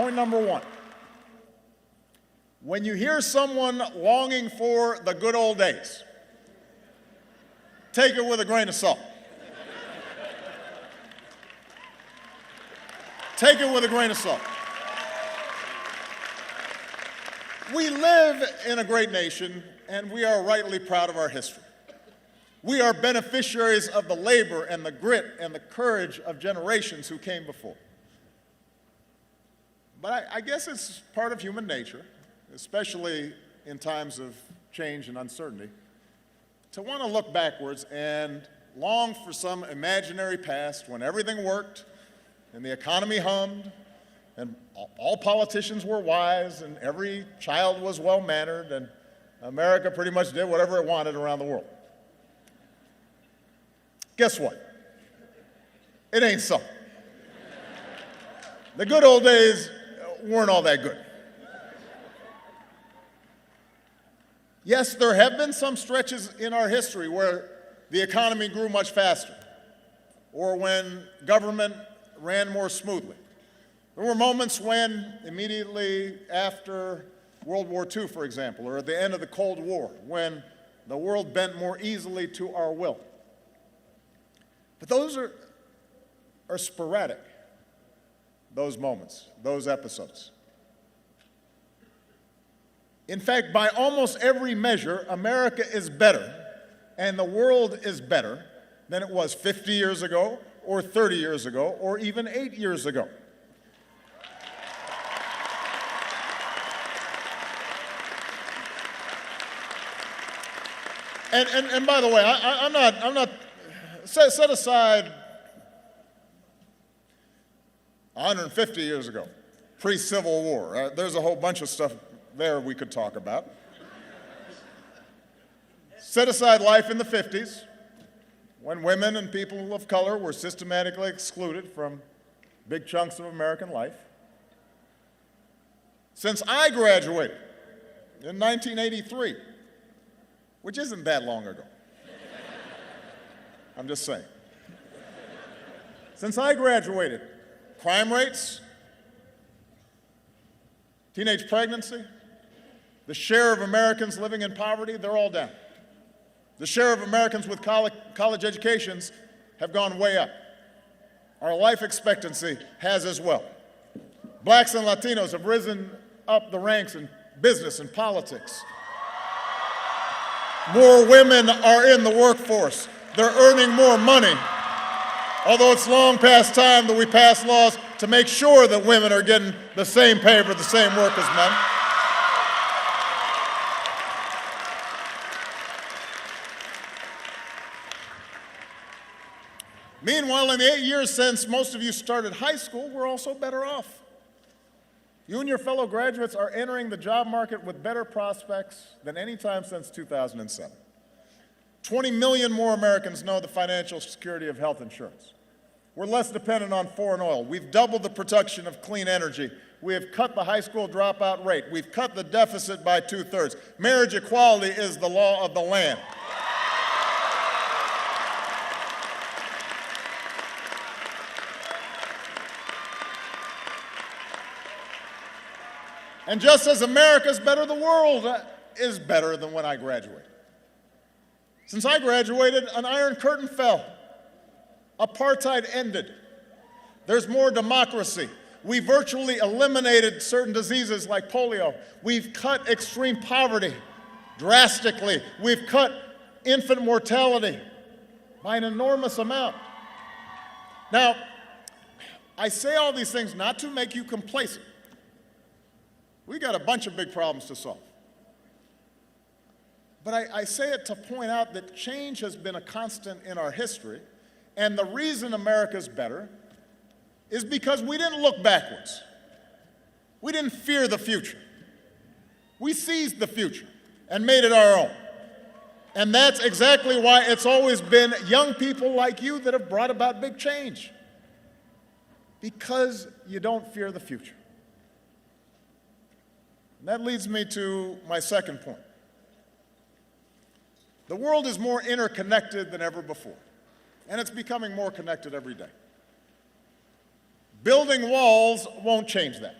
Point number one. When you hear someone longing for the good old days, take it with a grain of salt. Take it with a grain of salt. We live in a great nation, and we are rightly proud of our history. We are beneficiaries of the labor and the grit and the courage of generations who came before. But I guess it's part of human nature, especially in times of change and uncertainty, to want to look backwards and long for some imaginary past when everything worked and the economy hummed and all politicians were wise and every child was well-mannered and America pretty much did whatever it wanted around the world. Guess what? It ain't so. The good old days weren't all that good. Yes, there have been some stretches in our history where the economy grew much faster, or when government ran more smoothly. There were moments when, immediately after World War II, for example, or at the end of the Cold War, when the world bent more easily to our will. But those are sporadic, those moments, those episodes. In fact, by almost every measure, America is better and the world is better than it was 50 years ago, or 30 years ago, or even 8 years ago. And by the way, I'm not set aside 150 years ago, pre-Civil War. There's a whole bunch of stuff there we could talk about. Set aside life in the 50s, when women and people of color were systematically excluded from big chunks of American life. Since I graduated in 1983, which isn't that long ago, I'm just saying. Since I graduated, crime rates, teenage pregnancy, the share of Americans living in poverty, they're all down. The share of Americans with college educations have gone way up. Our life expectancy has as well. Blacks and Latinos have risen up the ranks in business and politics. More women are in the workforce. They're earning more money. Although it's long past time that we pass laws to make sure that women are getting the same pay for the same work as men. Meanwhile, in the 8 years since most of you started high school, we're also better off. You and your fellow graduates are entering the job market with better prospects than any time since 2007. 20 million more Americans know the financial security of health insurance. We're less dependent on foreign oil. We've doubled the production of clean energy. We have cut the high school dropout rate. We've cut the deficit by 2/3. Marriage equality is the law of the land. And just as America's better, the world is better than when I graduated. Since I graduated, an iron curtain fell. Apartheid ended. There's more democracy. We virtually eliminated certain diseases like polio. We've cut extreme poverty drastically. We've cut infant mortality by an enormous amount. Now, I say all these things not to make you complacent. We got a bunch of big problems to solve. But I say it to point out that change has been a constant in our history, and the reason America's better is because we didn't look backwards. We didn't fear the future. We seized the future and made it our own. And that's exactly why it's always been young people like you that have brought about big change. Because you don't fear the future. And that leads me to my second point. The world is more interconnected than ever before, and it's becoming more connected every day. Building walls won't change that.